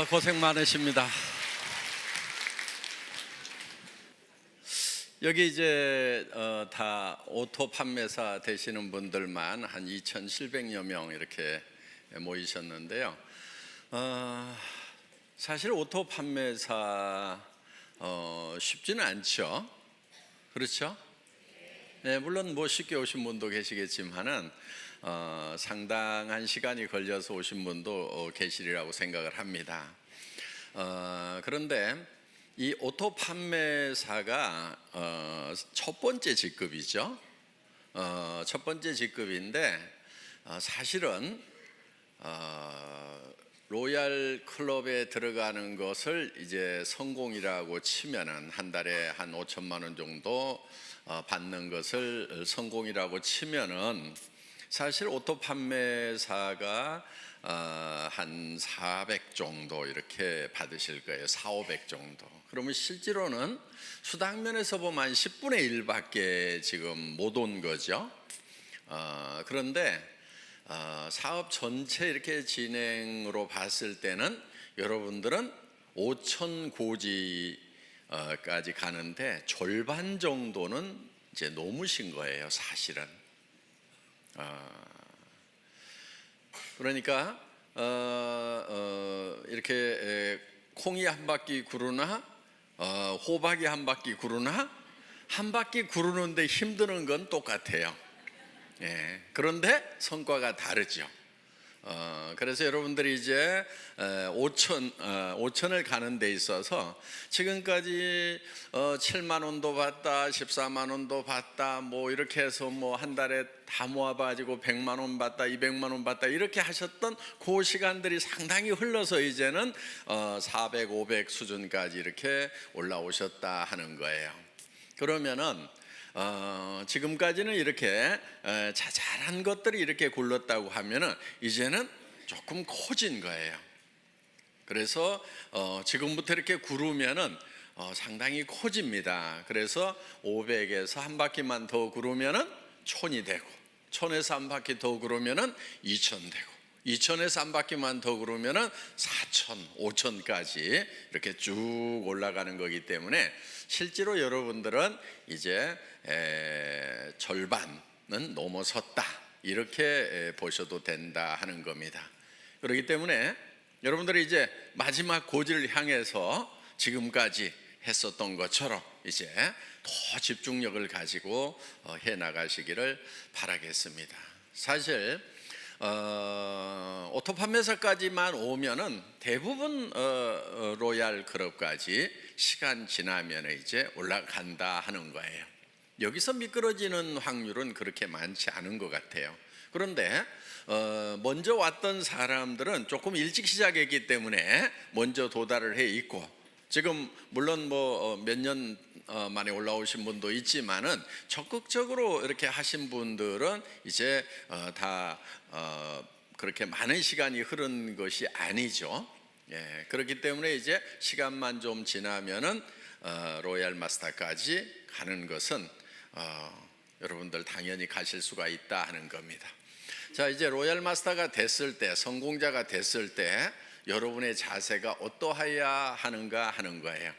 고생 많으십니다. 여기 이제 다 오토 판매사 되시는 분들만 한 2,700여 명 이렇게 모이셨는데요. 사실 오토 판매사 쉽지는 않죠. 그렇죠? 네, 물론 뭐 쉽게 오신 분도 계시겠지만은 상당한 시간이 걸려서 오신 분도 계시리라고 생각을 합니다. 그런데 이 오토 판매사가 첫 번째 직급이죠. 첫 번째 직급인데 사실은 로얄 클럽에 들어가는 것을 이제 성공이라고 치면은 한 달에 한 5천만 원 정도 받는 것을 성공이라고 치면은 사실 오토 판매사가 한 400 정도 이렇게 받으실 거예요. 4,500 정도. 그러면 실제로는 수당면에서 보면 한 10분의 1밖에 지금 못 온 거죠. 그런데 사업 전체 이렇게 진행으로 봤을 때는 여러분들은 5천 고지까지 가는데 절반 정도는 이제 넘으신 거예요, 사실은. 그러니까 이렇게 콩이 한 바퀴 구르나 호박이 한 바퀴 구르나 한 바퀴 구르는데 힘드는 건 똑같아요. 그런데 성과가 다르죠. 그래서 여러분들이 이제 5천을 가는 데 있어서 지금까지 7만 원도 받다 14만 원도 받다 뭐 이렇게 해서 뭐 한 달에 다 모아가지고 100만 원 받다 200만 원 받다 이렇게 하셨던 그 시간들이 상당히 흘러서 이제는 400, 500 수준까지 이렇게 올라오셨다 하는 거예요. 그러면은 지금까지는 이렇게 자잘한 것들이 이렇게 굴렀다고 하면은 이제는 조금 커진 거예요. 그래서 지금부터 이렇게 구르면은 상당히 커집니다. 그래서 500에서 한 바퀴만 더 구르면은 1,000이 되고 1,000에서 한 바퀴 더 구르면은 2,000 되고 2,000에서 한 바퀴만 더 구르면은 4,000, 5,000까지 이렇게 쭉 올라가는 거기 때문에 실제로 여러분들은 이제 절반은 넘어섰다 이렇게 보셔도 된다 하는 겁니다. 그렇기 때문에 여러분들이 이제 마지막 고지를 향해서 지금까지 했었던 것처럼 이제 더 집중력을 가지고 해 나가시기를 바라겠습니다. 사실 오토 판매사까지만 오면은 대부분 로얄 클럽까지 시간 지나면 이제 올라간다 하는 거예요. 여기서 미끄러지는 확률은 그렇게 많지 않은 것 같아요. 그런데 먼저 왔던 사람들은 조금 일찍 시작했기 때문에 먼저 도달을 해 있고 지금 물론 뭐 몇 년 만에 올라오신 분도 있지만은 적극적으로 이렇게 하신 분들은 이제 다 그렇게 많은 시간이 흐른 것이 아니죠. 그렇기 때문에 이제 시간만 좀 지나면은 로얄 마스터까지 가는 것은 여러분들 당연히 가실 수가 있다 하는 겁니다. 자, 이제 로얄 마스터가 됐을 때, 성공자가 됐을 때 여러분의 자세가 어떠해야 하는가 하는 거예요.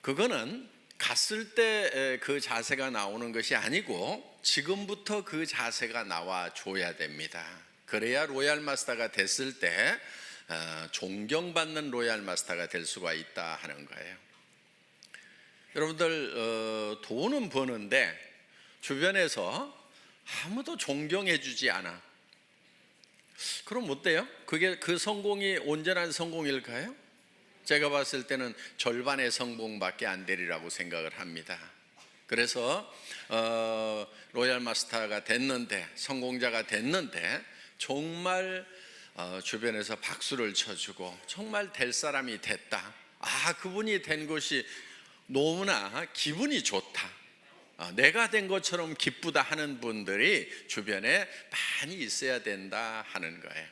그거는 갔을 때 그 자세가 나오는 것이 아니고 지금부터 그 자세가 나와 줘야 됩니다. 그래야 로얄 마스터가 됐을 때 존경받는 로얄 마스터가 될 수가 있다 하는 거예요. 여러분들 돈은 버는데 주변에서 아무도 존경해 주지 않아. 그럼 어때요? 그게 그 성공이 온전한 성공일까요? 제가 봤을 때는 절반의 성공밖에 안 되리라고 생각을 합니다. 그래서 로얄 마스터가 됐는데 성공자가 됐는데 정말 주변에서 박수를 쳐주고 정말 될 사람이 됐다. 그분이 된 것이 너무나 기분이 좋다. 내가 된 것처럼 기쁘다 하는 분들이 주변에 많이 있어야 된다 하는 거예요.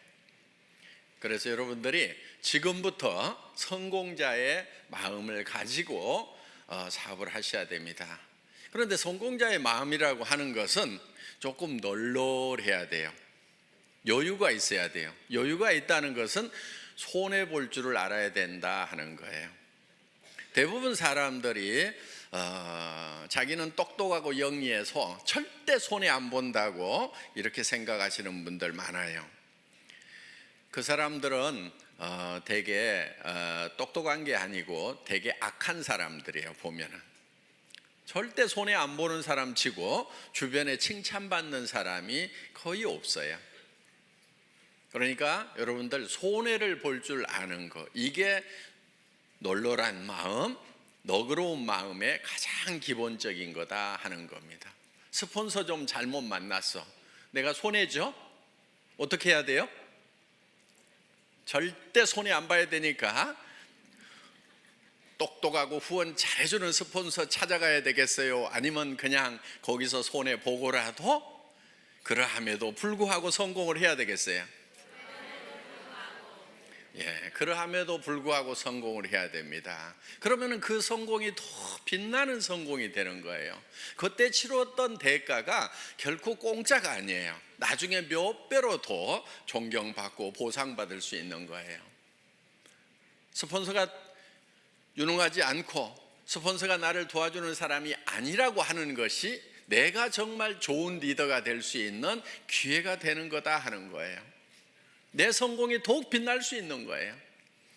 그래서 여러분들이 지금부터 성공자의 마음을 가지고 사업을 하셔야 됩니다. 그런데 성공자의 마음이라고 하는 것은 조금 널널해야 돼요. 여유가 있어야 돼요. 여유가 있다는 것은 손해 볼 줄을 알아야 된다 하는 거예요. 대부분 사람들이 자기는 똑똑하고 영리해서 절대 손해 안 본다고 이렇게 생각하시는 분들 많아요. 그 사람들은 되게 똑똑한 게 아니고 되게 악한 사람들이에요. 보면은 절대 손해 안 보는 사람 치고 주변에 칭찬받는 사람이 거의 없어요. 그러니까 여러분들 손해를 볼 줄 아는 거, 이게 널널한 마음, 너그러운 마음의 가장 기본적인 거다 하는 겁니다. 스폰서 좀 잘못 만났어, 내가 손해죠? 어떻게 해야 돼요? 절대 손해 안 봐야 되니까 똑똑하고 후원 잘해주는 스폰서 찾아가야 되겠어요? 아니면 그냥 거기서 손해 보고라도 그러함에도 불구하고 성공을 해야 되겠어요? 예, 그러함에도 불구하고 성공을 해야 됩니다. 그러면은 그 성공이 더 빛나는 성공이 되는 거예요. 그때 치렀던 대가가 결코 공짜가 아니에요. 나중에 몇 배로 더 존경받고 보상받을 수 있는 거예요. 스폰서가 유능하지 않고 스폰서가 나를 도와주는 사람이 아니라고 하는 것이 내가 정말 좋은 리더가 될 수 있는 기회가 되는 거다 하는 거예요. 내 성공이 더욱 빛날 수 있는 거예요.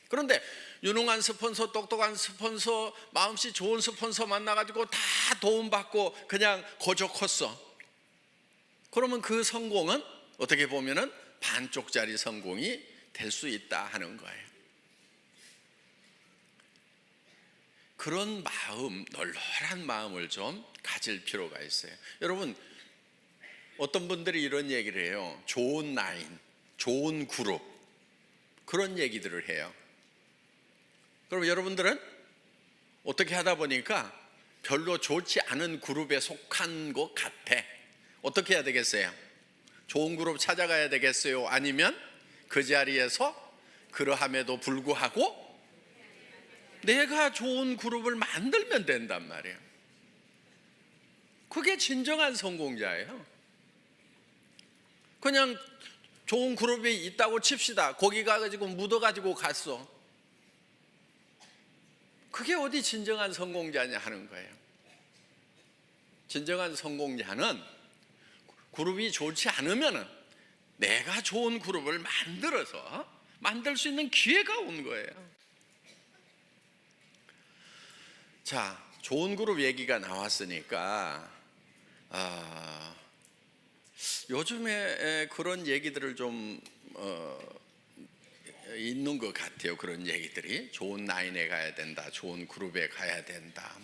그런데 유능한 스폰서, 똑똑한 스폰서, 마음씨 좋은 스폰서 만나가지고 다 도움받고 그냥 거저 컸어. 그러면 그 성공은 어떻게 보면은 반쪽짜리 성공이 될 수 있다 하는 거예요. 그런 마음, 널널한 마음을 좀 가질 필요가 있어요. 여러분, 어떤 분들이 이런 얘기를 해요. 좋은 라인, 좋은 그룹, 그런 얘기들을 해요. 그럼 여러분들은 어떻게 하다 보니까 별로 좋지 않은 그룹에 속한 것 같아. 어떻게 해야 되겠어요? 좋은 그룹 찾아가야 되겠어요? 아니면 그 자리에서 그러함에도 불구하고 내가 좋은 그룹을 만들면 된단 말이에요. 그게 진정한 성공자예요. 그냥 좋은 그룹이 있다고 칩시다. 거기 가가지고 묻어가지고 갔어. 그게 어디 진정한 성공자냐 하는 거예요. 진정한 성공자는 그룹이 좋지 않으면은 내가 좋은 그룹을 만들어서 만들 수 있는 기회가 온 거예요. 자, 좋은 그룹 얘기가 나왔으니까 요즘에 그런 얘기들을 좀 있는 것 같아요. 그런 얘기들이 좋은 라인에 가야 된다, 좋은 그룹에 가야 된다,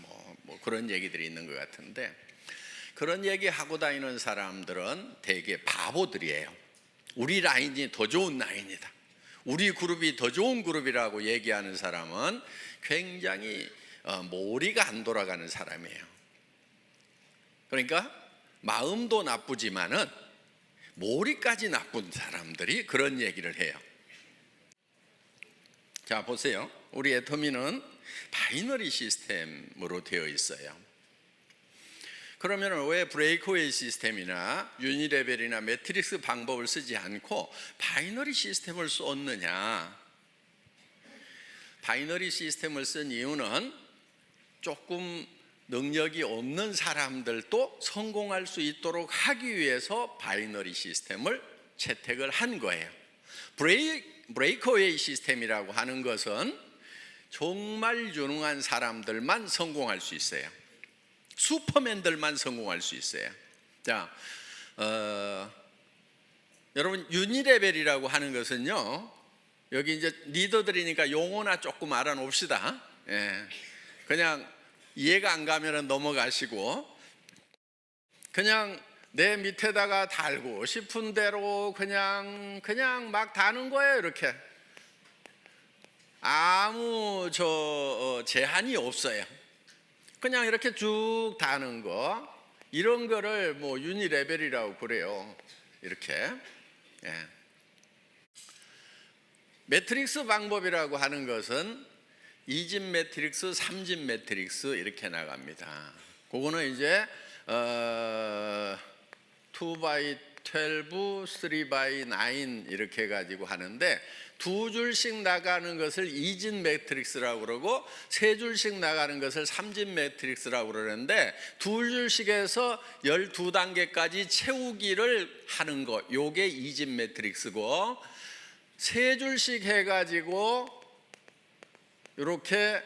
뭐 그런 얘기들이 있는 것 같은데, 그런 얘기 하고 다니는 사람들은 되게 바보들이에요. 우리 라인이 더 좋은 라인이다, 우리 그룹이 더 좋은 그룹이라고 얘기하는 사람은 굉장히 머리가 안 돌아가는 사람이에요. 그러니까 마음도 나쁘지만은 머리까지 나쁜 사람들이 그런 얘기를 해요. 자, 보세요. 우리 애터미는 바이너리 시스템으로 되어 있어요. 그러면 왜 브레이크웨이 시스템이나 유니레벨이나 매트릭스 방법을 쓰지 않고 바이너리 시스템을 썼느냐? 바이너리 시스템을 쓴 이유는 조금 능력이 없는 사람들도 성공할 수 있도록 하기 위해서 바이너리 시스템을 채택을 한 거예요. 브레이크웨이 시스템이라고 하는 것은 정말 유능한 사람들만 성공할 수 있어요. 슈퍼맨들만 성공할 수 있어요. 자, 여러분, 유니레벨이라고 하는 것은요, 여기 이제 리더들이니까 용어나 조금 알아놓읍시다. 예. 그냥 이해가 안 가면 넘어가시고, 그냥 내 밑에다가 달고 싶은 대로 그냥 막 다는 거예요. 이렇게 아무 제한이 없어요. 그냥 이렇게 쭉 다는 거, 이런 거를 뭐 유니레벨이라고 그래요. 이렇게. 예. 매트릭스 방법이라고 하는 것은 2집 매트릭스, 3집 매트릭스 이렇게 나갑니다. 그거는 이제 2 by 12, 3 by 9 이렇게 가지고 하는데, 두 줄씩 나가는 것을 2진 매트릭스라고 그러고 세 줄씩 나가는 것을 3진 매트릭스라고 그러는데 두 줄씩에서 12단계까지 채우기를 하는 거, 요게 2진 매트릭스고, 세 줄씩 해가지고 이렇게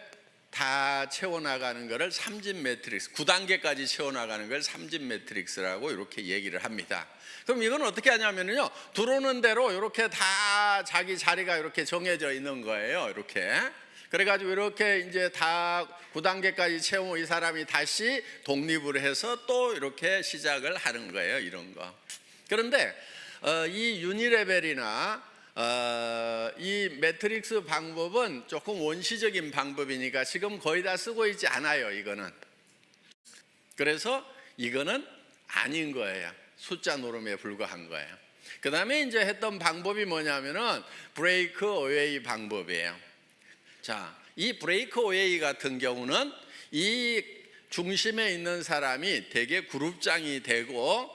다 채워나가는 것을 3진 매트릭스, 9단계까지 채워나가는 걸 3진 매트릭스라고 이렇게 얘기를 합니다. 그럼 이건 어떻게 하냐면요, 들어오는 대로 이렇게 다 자기 자리가 이렇게 정해져 있는 거예요. 이렇게. 그래가지고 이렇게 이제 다 9단계까지 채우면 이 사람이 다시 독립을 해서 또 이렇게 시작을 하는 거예요. 이런 거. 그런데 이 유니레벨이나 이 매트릭스 방법은 조금 원시적인 방법이니까 지금 거의 다 쓰고 있지 않아요. 이거는. 그래서 이거는 아닌 거예요. 숫자 노름에 불과한 거예요. 그 다음에 이제 했던 방법이 뭐냐면은 브레이크 어웨이 방법이에요. 자, 이 브레이크 어웨이 같은 경우는 이 중심에 있는 사람이 되게 그룹장이 되고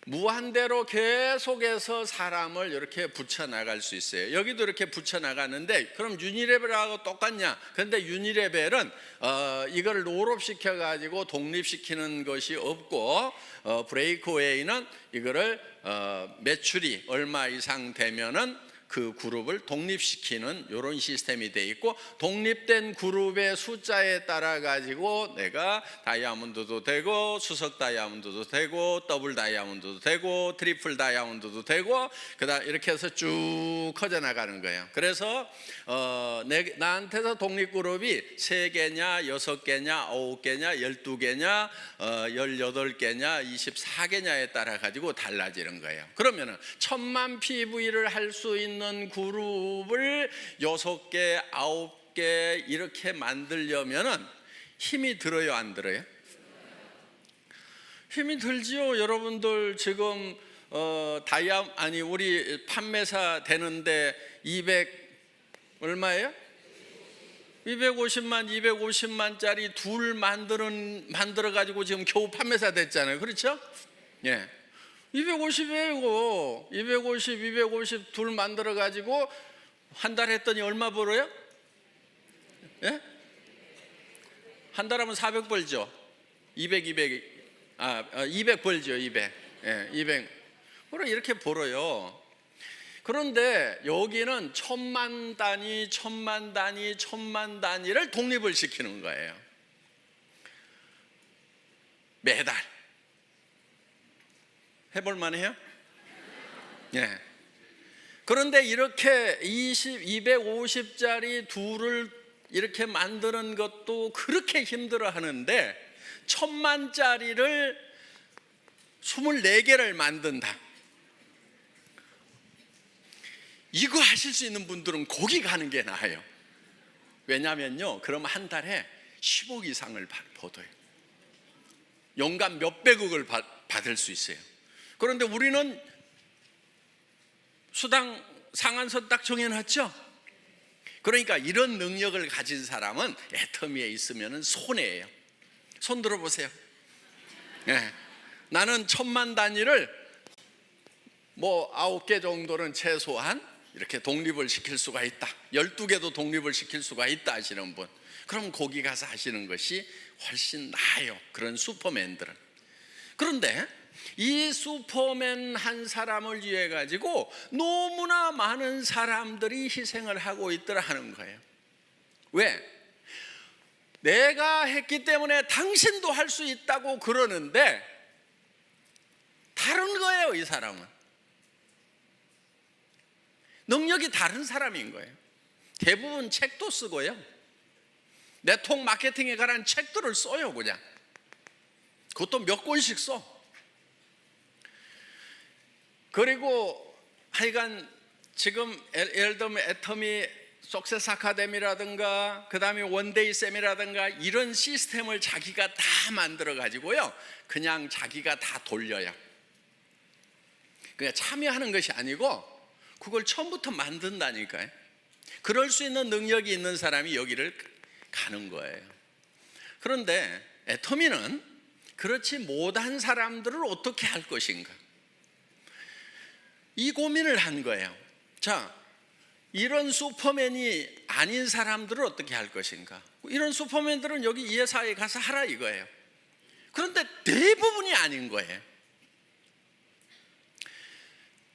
무한대로 계속해서 사람을 이렇게 붙여나갈 수 있어요. 여기도 이렇게 붙여나가는데 그럼 유니레벨하고 똑같냐? 그런데 유니레벨은 이걸 롤업시켜가지고 독립시키는 것이 없고 브레이크웨이는 이거를 매출이 얼마 이상 되면은 그 그룹을 독립시키는 이런 시스템이 돼 있고, 독립된 그룹의 숫자에 따라 가지고 내가 다이아몬드도 되고 수석 다이아몬드도 되고 더블 다이아몬드도 되고 트리플 다이아몬드도 되고 그다음 이렇게 해서 쭉 커져 나가는 거예요. 그래서 나한테서 독립 그룹이 3개냐 6개냐 9개냐 12개냐 18개냐 24개냐에 따라 가지고 달라지는 거예요. 그러면은 1000만 PV를 할 수 있는 그룹을 6개, 9개 이렇게 만들려면은 힘이 들어요, 안 들어요? 힘이 들지요. 여러분들 지금 우리 판매사 되는데 200 얼마예요? 250만짜리 둘 만들어 가지고 지금 겨우 판매사 됐잖아요. 그렇죠? 예. 250이에요. 250 둘 만들어 가지고 한 달 했더니 얼마 벌어요? 예? 한 달 하면 400 벌죠. 200 벌죠. 200. 예, 200. 그럼 이렇게 벌어요. 그런데 여기는 1000만 단위를 독립을 시키는 거예요. 매달. 해볼 만해요? 예. 그런데 이렇게 250짜리 둘을 이렇게 만드는 것도 그렇게 힘들어 하는데 1000만짜리를 24개를 만든다. 이거 하실 수 있는 분들은 거기 가는 게 나아요. 왜냐면요, 그럼 한 달에 10억 이상을 벌어요. 연간 몇백억을 받을 수 있어요. 그런데 우리는 수당 상한선 딱 정해놨죠. 그러니까 이런 능력을 가진 사람은 애터미에 있으면 손해예요. 손 들어보세요. 네. 나는 1000만 단위를 뭐 9개 정도는 최소한 이렇게 독립을 시킬 수가 있다. 12개도 독립을 시킬 수가 있다 하시는 분, 그럼 거기 가서 하시는 것이 훨씬 나아요. 그런 슈퍼맨들은. 그런데 이 슈퍼맨 한 사람을 위해 가지고 너무나 많은 사람들이 희생을 하고 있더라 하는 거예요. 왜? 내가 했기 때문에 당신도 할 수 있다고 그러는데 다른 거예요. 이 사람은 능력이 다른 사람인 거예요. 대부분 책도 쓰고요, 네트워크 마케팅에 관한 책들을 써요. 그냥 그것도 몇 권씩 써. 그리고 하여간 지금 예를 들면 애터미 석세스 아카데미라든가 그 다음에 원데이 쌤이라든가 이런 시스템을 자기가 다 만들어 가지고요, 그냥 자기가 다 돌려요. 그냥 참여하는 것이 아니고 그걸 처음부터 만든다니까요. 그럴 수 있는 능력이 있는 사람이 여기를 가는 거예요. 그런데 애터미는 그렇지 못한 사람들을 어떻게 할 것인가, 이 고민을 한 거예요. 자, 이런 슈퍼맨이 아닌 사람들은 어떻게 할 것인가? 이런 슈퍼맨들은 여기 이 회사에 가서 하라 이거예요. 그런데 대부분이 아닌 거예요.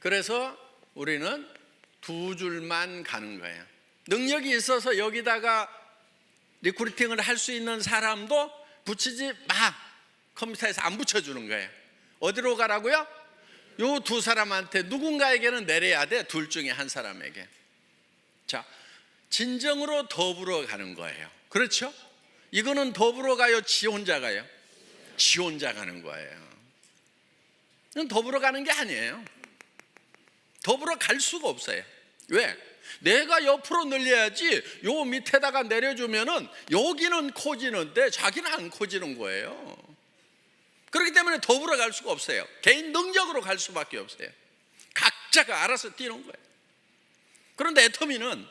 그래서 우리는 두 줄만 가는 거예요. 능력이 있어서 여기다가 리크루팅을 할 수 있는 사람도 붙이지 마. 컴퓨터에서 안 붙여주는 거예요. 어디로 가라고요? 요 두 사람한테 누군가에게는 내려야 돼. 둘 중에 한 사람에게. 자, 진정으로 더불어 가는 거예요. 그렇죠? 이거는 더불어 가요? 지 혼자 가요? 지 혼자 가는 거예요. 이건 더불어 가는 게 아니에요. 더불어 갈 수가 없어요. 왜? 내가 옆으로 늘려야지 요 밑에다가 내려주면은 여기는 커지는데 자기는 안 커지는 거예요. 그렇기 때문에 더불어 갈 수가 없어요. 개인 능력으로 갈 수밖에 없어요. 각자가 알아서 뛰는 거예요. 그런데 애터미는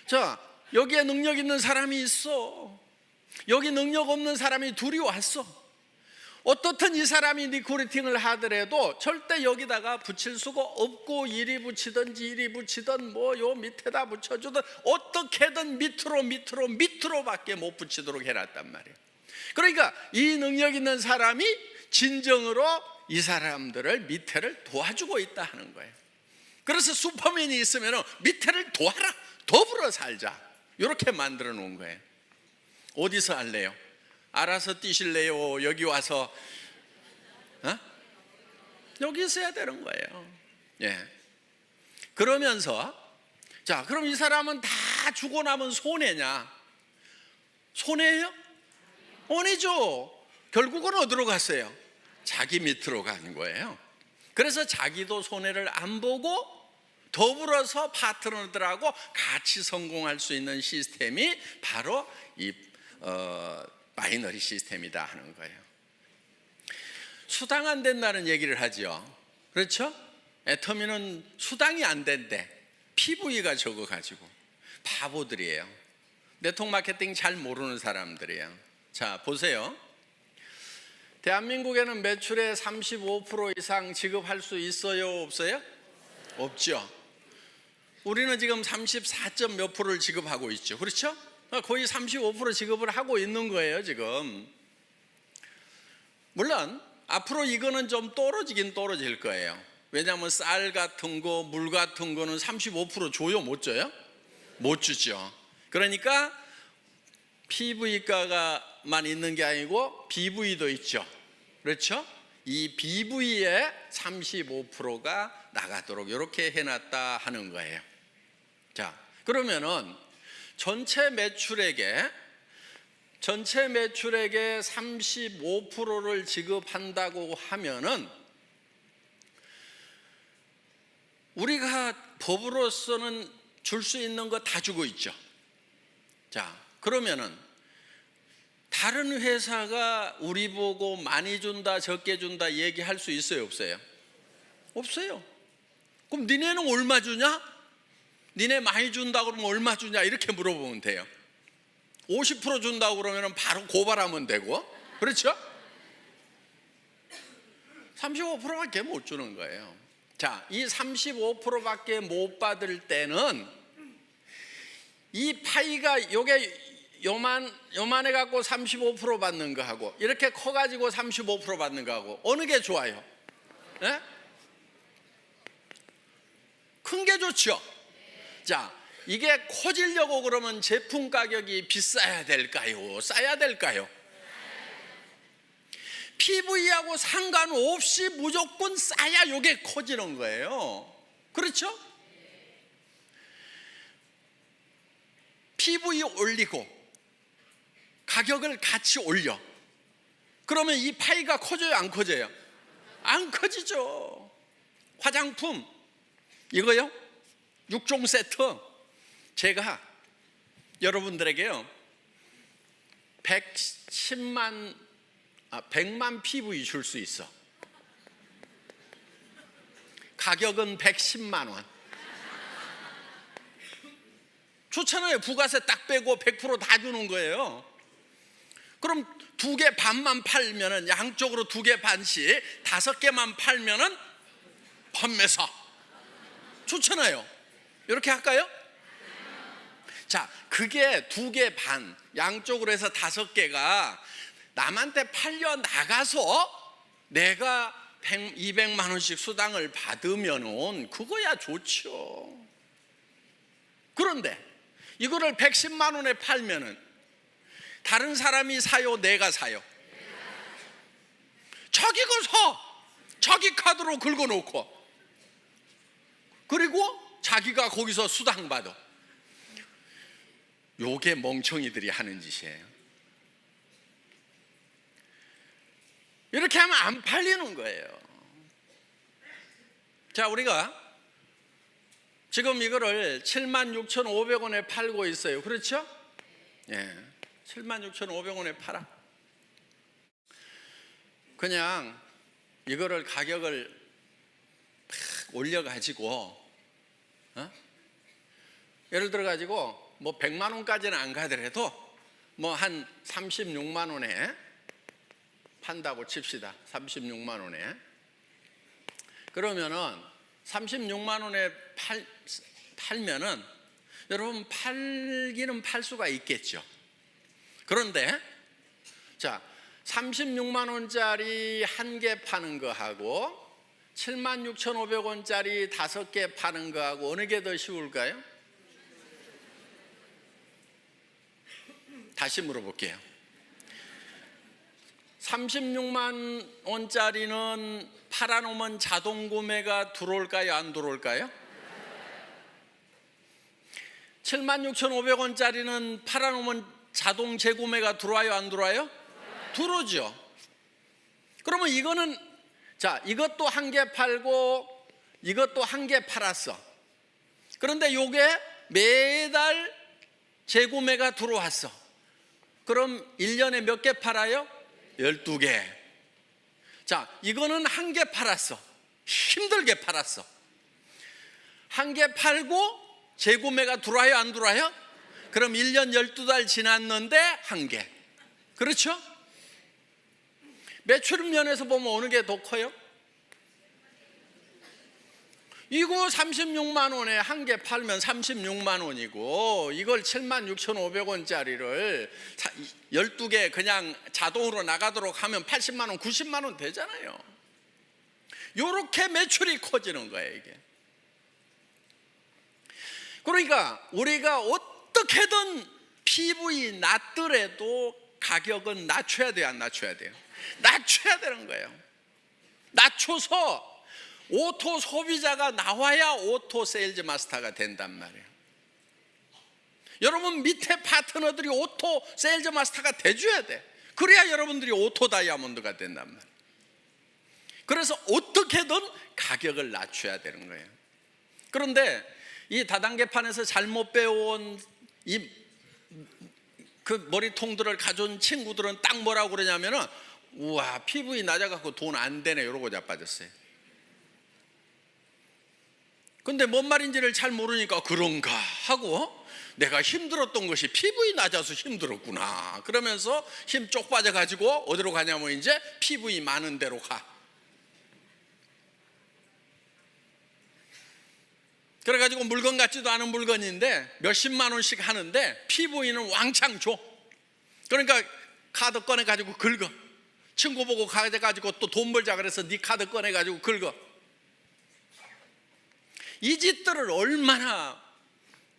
자, 여기에 능력 있는 사람이 있어. 여기 능력 없는 사람이 둘이 왔어. 어떻든 이 사람이 리크루팅을 하더라도 절대 여기다가 붙일 수가 없고, 이리 붙이든지 이리 붙이든 뭐 요 밑에다 붙여주든 어떻게든 밑으로밖에 못 붙이도록 해놨단 말이에요. 그러니까 이 능력 있는 사람이 진정으로 이 사람들을 밑에를 도와주고 있다 하는 거예요. 그래서 슈퍼맨이 있으면 밑에를 도와라, 더불어 살자, 이렇게 만들어 놓은 거예요. 어디서 할래요? 알아서 뛰실래요? 여기 와서 여기 있어야 되는 거예요. 예. 그러면서 자, 그럼 이 사람은 다 주고 나면 손해냐? 손해예요? 아니죠. 결국은 어디로 갔어요? 자기 밑으로 가는 거예요. 그래서 자기도 손해를 안 보고 더불어서 파트너들하고 같이 성공할 수 있는 시스템이 바로 이 바이너리 시스템이다 하는 거예요. 수당 안 된다는 얘기를 하죠. 그렇죠? 애터미는 수당이 안 된대. PV가 적어가지고. 바보들이에요. 네트워크 마케팅 잘 모르는 사람들이에요. 자, 보세요. 대한민국에는 매출의 35% 이상 지급할 수 있어요? 없어요? 없죠. 우리는 지금 34점 몇 프로를 지급하고 있죠. 그렇죠? 거의 35% 지급을 하고 있는 거예요 지금. 물론 앞으로 이거는 좀 떨어지긴 떨어질 거예요. 왜냐하면 쌀 같은 거, 물 같은 거는 35% 줘요? 못 줘요? 못 주죠. 그러니까 PV가만 있는 게 아니고 BV도 있죠. 그렇죠? 이 BV에 35%가 나가도록 이렇게 해놨다 하는 거예요. 자, 그러면은 전체 매출액의 35%를 지급한다고 하면은 우리가 법으로서는 줄 수 있는 거 다 주고 있죠. 자, 그러면은 다른 회사가 우리 보고 많이 준다, 적게 준다 얘기할 수 있어요, 없어요? 없어요. 그럼 니네는 얼마 주냐? 니네 많이 준다 그러면 얼마 주냐? 이렇게 물어보면 돼요. 50% 준다고 그러면 바로 고발하면 되고, 그렇죠? 35%밖에 못 주는 거예요. 자, 이 35%밖에 못 받을 때는 이 파이가 요게 요만해 갖고 35% 받는 거하고 이렇게 커 가지고 35% 받는 거하고 어느 게 좋아요? 네? 큰 게 좋죠. 자, 이게 커지려고 그러면 제품 가격이 비싸야 될까요? 싸야 될까요? PV하고 상관없이 무조건 싸야 이게 커지는 거예요. 그렇죠? PV 올리고 가격을 같이 올려. 그러면 이 파이가 커져요? 안 커져요? 안 커지죠. 화장품 이거요? 6종 세트 제가 여러분들에게요 100만 PV 줄 수 있어. 가격은 110만 원. 좋잖아요. 부가세 딱 빼고 100% 다 주는 거예요. 그럼 2개 반만 팔면은 양쪽으로 2개 반씩 5개만 팔면은 판매사. 좋잖아요. 이렇게 할까요? 자, 그게 2개 반, 양쪽으로 해서 5개가 남한테 팔려 나가서 내가 200만 원씩 수당을 받으면은 그거야 좋죠. 그런데 이거를 110만 원에 팔면은 다른 사람이 사요, 내가 사요? 자기가 사. 자기 카드로 긁어놓고, 그리고 자기가 거기서 수당 받아. 요게 멍청이들이 하는 짓이에요. 이렇게 하면 안 팔리는 거예요. 자, 우리가 지금 이거를 76,500원에 팔고 있어요. 그렇죠? 예, 76,500원에 팔아. 그냥 이거를 가격을 팍 올려가지고, 예를 들어가지고 뭐 100만 원까지는 안 가더라도 뭐 한 36만 원에 판다고 칩시다. 36만 원에. 그러면은 36만 원에 팔면은 여러분 팔기는 팔 수가 있겠죠. 그런데 자, 36만 원짜리 1개 파는 거하고 76,500원짜리 5개 파는 거하고 어느 게 더 쉬울까요? 다시 물어볼게요. 36만 원짜리는 팔아놓으면 자동 구매가 들어올까요? 안 들어올까요? 76,500원짜리는 팔아놓으면 자동 재구매가 들어와요? 안 들어와요? 들어오죠. 그러면 이거는, 자, 이것도 1개 팔고 이것도 1개 팔았어. 그런데 요게 매달 재구매가 들어왔어. 그럼 1년에 몇 개 팔아요? 12개. 자, 이거는 1개 팔았어. 힘들게 팔았어. 1개 팔고 재구매가 들어와요? 안 들어와요? 그럼 1년 12달 지났는데 1개. 그렇죠? 매출 면에서 보면 어느 게 더 커요? 이거 36만 원에 1개 팔면 36만 원이고, 이걸 76,500원짜리를 12개 그냥 자동으로 나가도록 하면 80만 원, 90만 원 되잖아요. 이렇게 매출이 커지는 거예요, 이게. 그러니까 우리가 어떻게든 PV 낮더라도 가격은 낮춰야 돼요, 안 낮춰야 돼요? 낮춰야 되는 거예요. 낮춰서 오토 소비자가 나와야 오토 세일즈 마스터가 된단 말이에요. 여러분 밑에 파트너들이 오토 세일즈 마스터가 돼줘야 돼. 그래야 여러분들이 오토 다이아몬드가 된단 말이에요. 그래서 어떻게든 가격을 낮춰야 되는 거예요. 그런데 이 다단계판에서 잘못 배워온 그 머리통들을 가져온 친구들은 딱 뭐라고 그러냐면은, 우와, PV 낮아갖고 돈 안 되네, 이러고 자빠졌어요. 근데 뭔 말인지를 잘 모르니까 그런가 하고, 내가 힘들었던 것이 PV 낮아서 힘들었구나 그러면서 힘 쪽 빠져가지고 어디로 가냐면 이제 PV 많은 데로 가. 그래가지고 물건 같지도 않은 물건인데 몇십만 원씩 하는데 PV는 왕창 줘. 그러니까 카드 꺼내가지고 긁어. 친구 보고 가져가지고 또 돈 벌자 그래서 네 카드 꺼내가지고 긁어. 이 짓들을 얼마나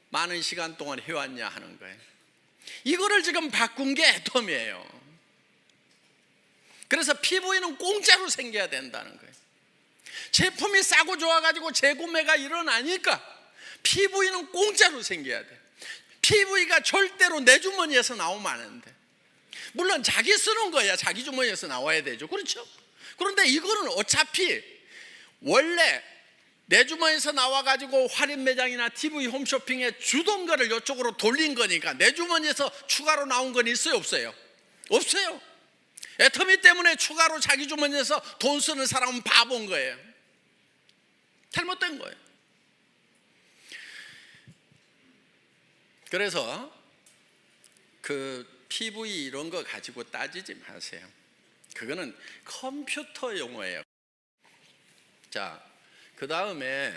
많은 시간 동안 해왔냐 하는 거예요. 이거를 지금 바꾼 게 애텀이에요. 그래서 PV는 공짜로 생겨야 된다는 거예요. 제품이 싸고 좋아가지고 재구매가 일어나니까 PV는 공짜로 생겨야 돼. PV가 절대로 내 주머니에서 나오면 안 돼. 물론 자기 쓰는 거야 자기 주머니에서 나와야 되죠. 그렇죠? 그런데 이거는 어차피 원래 내 주머니에서 나와가지고 할인 매장이나 TV 홈쇼핑에 주던 거를 이쪽으로 돌린 거니까 내 주머니에서 추가로 나온 건 있어요? 없어요? 없어요. 애터미 때문에 추가로 자기 주머니에서 돈 쓰는 사람은 바본 거예요. 잘못된 거예요. 그래서 그 PV 이런 거 가지고 따지지 마세요. 그거는 컴퓨터 용어예요. 자, 그 다음에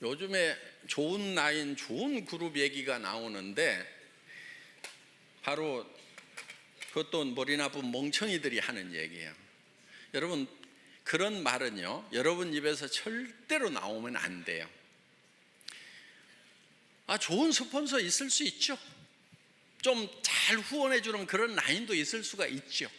요즘에 좋은 라인, 좋은 그룹 얘기가 나오는데 바로 그것도 머리 나쁜 멍청이들이 하는 얘기예요. 여러분, 그런 말은요, 여러분 입에서 절대로 나오면 안 돼요. 좋은 스폰서 있을 수 있죠. 좀 잘 후원해 주는 그런 라인도 있을 수가 있죠.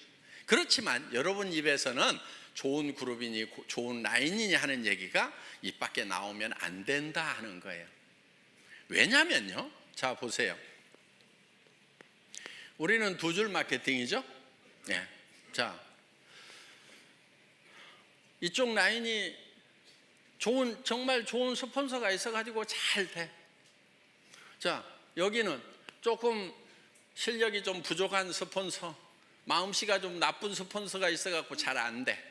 그렇지만 여러분 입에서는 좋은 그룹이니 좋은 라인이니 하는 얘기가 입 밖에 나오면 안 된다 하는 거예요. 왜냐면요, 자 보세요. 우리는 두 줄 마케팅이죠. 네. 자, 이쪽 라인이 정말 좋은 스폰서가 있어가지고 잘 돼. 자, 여기는 조금 실력이 좀 부족한 스폰서, 마음씨가 좀 나쁜 스폰서가 있어갖고 잘 안 돼.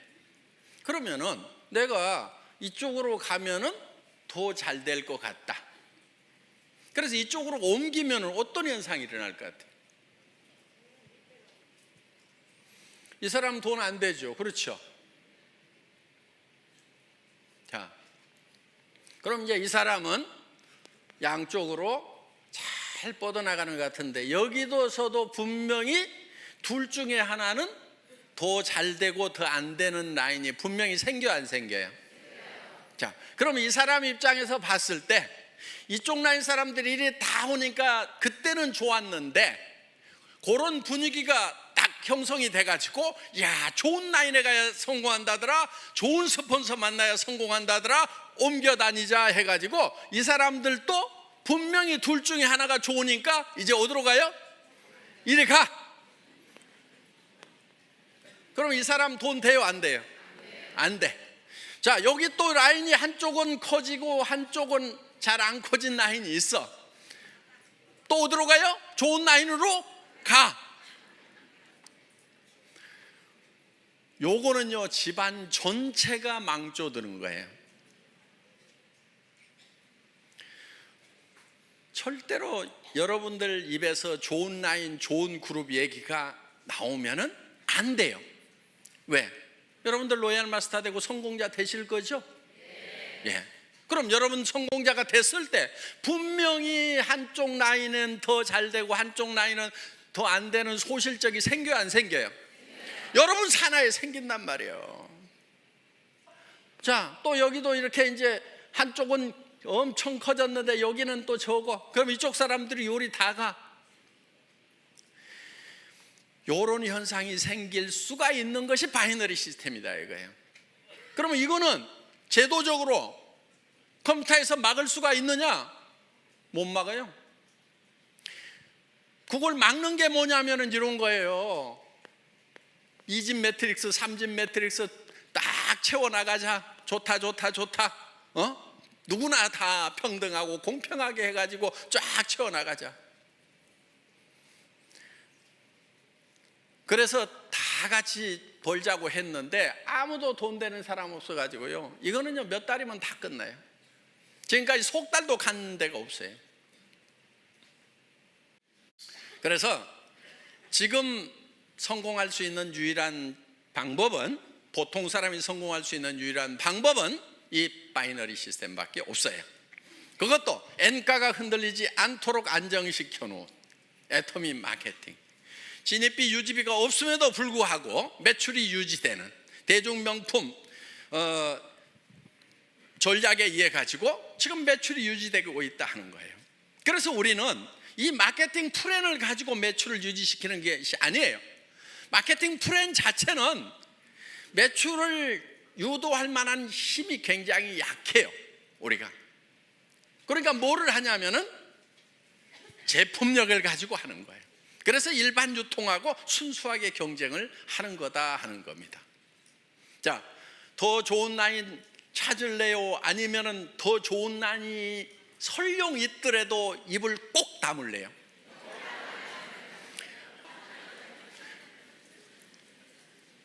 그러면은 내가 이쪽으로 가면은 더 잘 될 것 같다. 그래서 이쪽으로 옮기면은 어떤 현상이 일어날 것 같아요? 이 사람 돈 안 되죠. 그렇죠? 자, 그럼 이제 이 사람은 양쪽으로 잘 뻗어나가는 것 같은데 여기서도 분명히 둘 중에 하나는 더 잘 되고 더 안 되는 라인이 분명히 생겨 안 생겨요? 자, 그럼 이 사람 입장에서 봤을 때 이쪽 라인 사람들이 이리 다 오니까 그때는 좋았는데 그런 분위기가 딱 형성이 돼가지고 야, 좋은 라인에 가야 성공한다더라, 좋은 스폰서 만나야 성공한다더라, 옮겨 다니자 해가지고 이 사람들도 분명히 둘 중에 하나가 좋으니까 이제 어디로 가요? 이리 가. 그럼 이 사람 돈 돼요 안 돼요? 안 돼. 자, 여기 또 라인이 한쪽은 커지고 한쪽은 잘 안 커진 라인이 있어. 또 어디로 가요? 좋은 라인으로 가. 요거는요, 집안 전체가 망조드는 거예요. 절대로 여러분들 입에서 좋은 라인, 좋은 그룹 얘기가 나오면은 안 돼요. 왜? 여러분들 로얄 마스터 되고 성공자 되실 거죠? 예. 그럼 여러분 성공자가 됐을 때 분명히 한쪽 라인은 더 잘 되고 한쪽 라인은 더 안 되는 소실적이 생겨요 안 생겨요? 여러분 산하에 생긴단 말이에요. 자, 또 여기도 이렇게 이제 한쪽은 엄청 커졌는데 여기는 또 적어. 그럼 이쪽 사람들이 요리 다 가. 요런 현상이 생길 수가 있는 것이 바이너리 시스템이다 이거예요. 그러면 이거는 제도적으로 컴퓨터에서 막을 수가 있느냐? 못 막아요. 그걸 막는 게 뭐냐면은 이런 거예요. 2집 매트릭스, 3집 매트릭스 딱 채워나가자. 좋다. 누구나 다 평등하고 공평하게 해가지고 쫙 채워나가자. 그래서 다 같이 벌자고 했는데 아무도 돈 되는 사람 없어가지고요. 이거는요, 몇 달이면 다 끝나요. 지금까지 석 달도 간 데가 없어요. 그래서 지금 성공할 수 있는 유일한 방법은, 보통 사람이 성공할 수 있는 유일한 방법은 이 바이너리 시스템밖에 없어요. 그것도 N가가 흔들리지 않도록 안정시켜 놓은 애터미 마케팅. 진입비 유지비가 없음에도 불구하고 매출이 유지되는 대중명품 전략에 의해 가지고 지금 매출이 유지되고 있다 하는 거예요. 그래서 우리는 이 마케팅 플랜을 가지고 매출을 유지시키는 것이 아니에요. 마케팅 플랜 자체는 매출을 유도할 만한 힘이 굉장히 약해요, 우리가. 그러니까 뭐를 하냐면은 제품력을 가지고 하는 거예요. 그래서 일반 유통하고 순수하게 경쟁을 하는 거다 하는 겁니다. 자, 더 좋은 라인 찾을래요? 아니면은 더 좋은 라인이 설령 있더라도 입을 꼭 다물래요?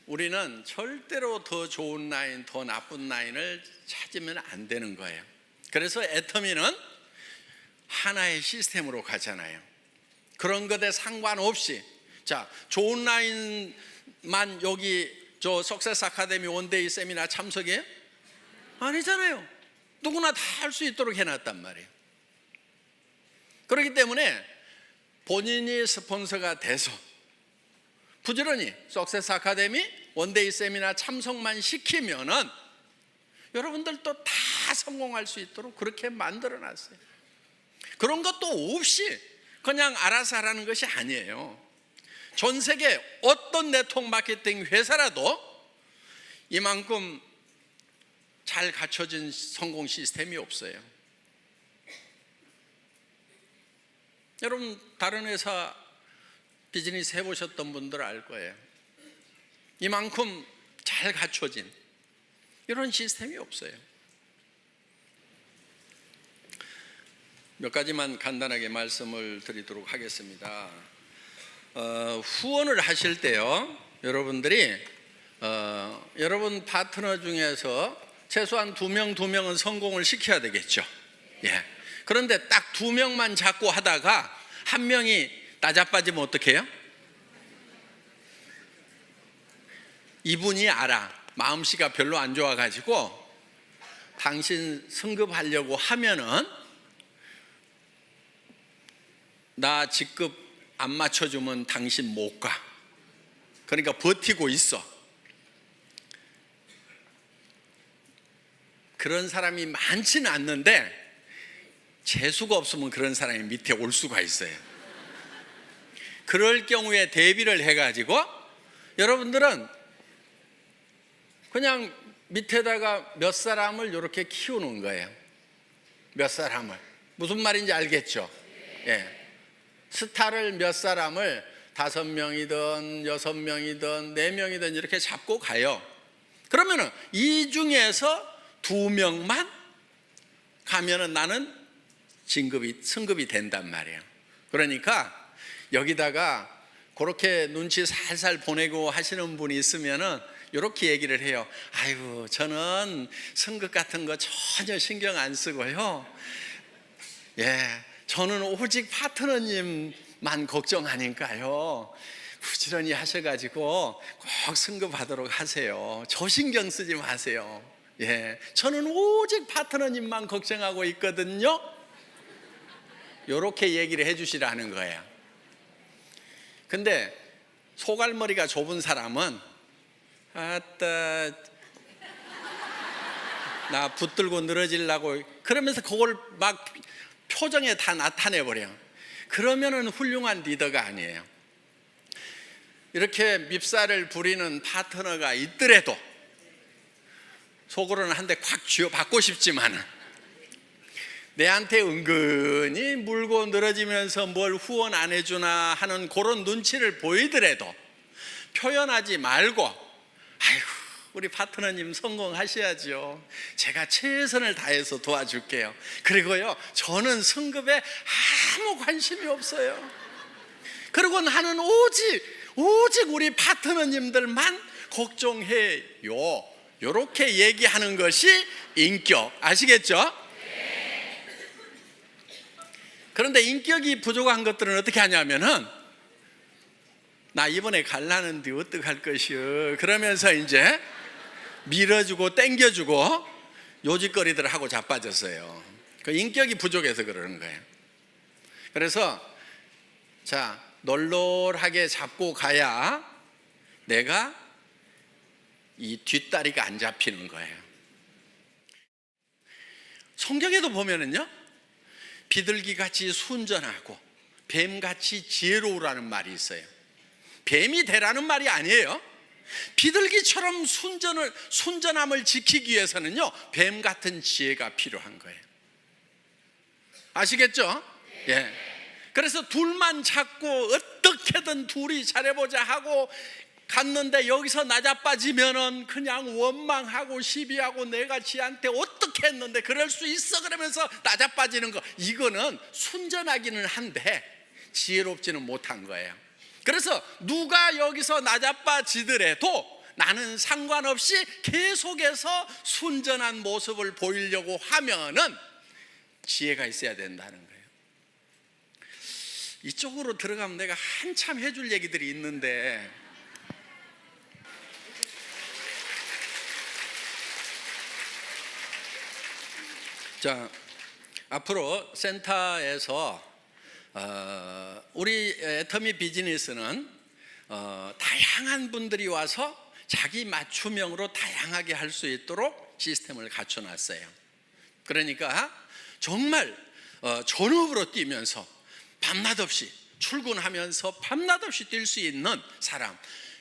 우리는 절대로 더 좋은 라인, 더 나쁜 라인을 찾으면 안 되는 거예요. 그래서 애터미는 하나의 시스템으로 가잖아요. 그런 것에 상관없이, 자, 좋은 라인만 여기 저 석세스 아카데미 원데이 세미나 참석해요? 아니잖아요. 누구나 다 할 수 있도록 해놨단 말이에요. 그렇기 때문에 본인이 스폰서가 돼서 부지런히 석세스 아카데미 원데이 세미나 참석만 시키면은 여러분들도 다 성공할 수 있도록 그렇게 만들어 놨어요. 그런 것도 없이 그냥 알아서 하라는 것이 아니에요. 전 세계 어떤 네트워크 마케팅 회사라도 이만큼 잘 갖춰진 성공 시스템이 없어요. 여러분 다른 회사 비즈니스 해보셨던 분들 알 거예요. 이만큼 잘 갖춰진 이런 시스템이 없어요. 몇 가지만 간단하게 말씀을 드리도록 하겠습니다. 후원을 하실 때요, 여러분들이 여러분 파트너 중에서 최소한 2명은 성공을 시켜야 되겠죠. 예. 그런데 딱 2명만 잡고 하다가 한 명이 나자빠지면 어떡해요? 이분이 알아. 마음씨가 별로 안 좋아가지고 당신 승급하려고 하면은 나 직급 안 맞춰주면 당신 못 가. 그러니까 버티고 있어. 그런 사람이 많지는 않는데 재수가 없으면 그런 사람이 밑에 올 수가 있어요. 그럴 경우에 대비를 해가지고 여러분들은 그냥 밑에다가 몇 사람을 이렇게 키우는 거예요. 몇 사람을. 무슨 말인지 알겠죠? 예. 스타를 몇 사람을 5명이든 6명이든 4명이든 이렇게 잡고 가요. 그러면은 이 중에서 2명만 가면은 나는 승급이 된단 말이에요. 그러니까 여기다가 그렇게 눈치 살살 보내고 하시는 분이 있으면은 이렇게 얘기를 해요. 아이고, 저는 승급 같은 거 전혀 신경 안 쓰고요. 예, 저는 오직 파트너님만 걱정하니까요. 부지런히 하셔가지고 꼭 승급하도록 하세요. 저 신경 쓰지 마세요. 예, 저는 오직 파트너님만 걱정하고 있거든요. 이렇게 얘기를 해주시라는 거예요. 근데 소갈머리가 좁은 사람은 아따 나 붙들고 늘어지려고 그러면서 그걸 막 표정에 다 나타내버려. 그러면은 훌륭한 리더가 아니에요. 이렇게 밉살을 부리는 파트너가 있더라도 속으로는 한 대 콱 쥐어받고 싶지만은 내한테 은근히 물고 늘어지면서 뭘 후원 안 해주나 하는 그런 눈치를 보이더라도 표현하지 말고 아이고 우리 파트너님 성공하셔야죠. 제가 최선을 다해서 도와줄게요. 그리고요 저는 승급에 아무 관심이 없어요. 그리고 나는 오직 우리 파트너님들만 걱정해요. 이렇게 얘기하는 것이 인격. 아시겠죠? 그런데 인격이 부족한 것들은 어떻게 하냐면은 나 이번에 갈라는데 어떡할 것이요 그러면서 이제 밀어주고 땡겨주고 요짓거리들을 하고 자빠졌어요. 그 인격이 부족해서 그러는 거예요. 그래서 자 널널하게 잡고 가야 내가 이 뒷다리가 안 잡히는 거예요. 성경에도 보면은요 비둘기같이 순전하고 뱀같이 지혜로우라는 말이 있어요. 뱀이 되라는 말이 아니에요. 비둘기처럼 순전함을 지키기 위해서는요 뱀 같은 지혜가 필요한 거예요. 아시겠죠? 예. 그래서 둘만 찾고 어떻게든 둘이 잘해보자 하고 갔는데 여기서 나자빠지면은 그냥 원망하고 시비하고 내가 지한테 어떻게 했는데 그럴 수 있어 그러면서 나자빠지는 거, 이거는 순전하기는 한데 지혜롭지는 못한 거예요. 그래서 누가 여기서 나자빠지더라도 나는 상관없이 계속해서 순전한 모습을 보이려고 하면은 지혜가 있어야 된다는 거예요. 이쪽으로 들어가면 내가 한참 해줄 얘기들이 있는데 자, 앞으로 센터에서 우리 애터미 비즈니스는 다양한 분들이 와서 자기 맞춤형으로 다양하게 할 수 있도록 시스템을 갖춰놨어요. 그러니까 정말 전업으로 뛰면서 밤낮 없이 출근하면서 밤낮 없이 뛸 수 있는 사람,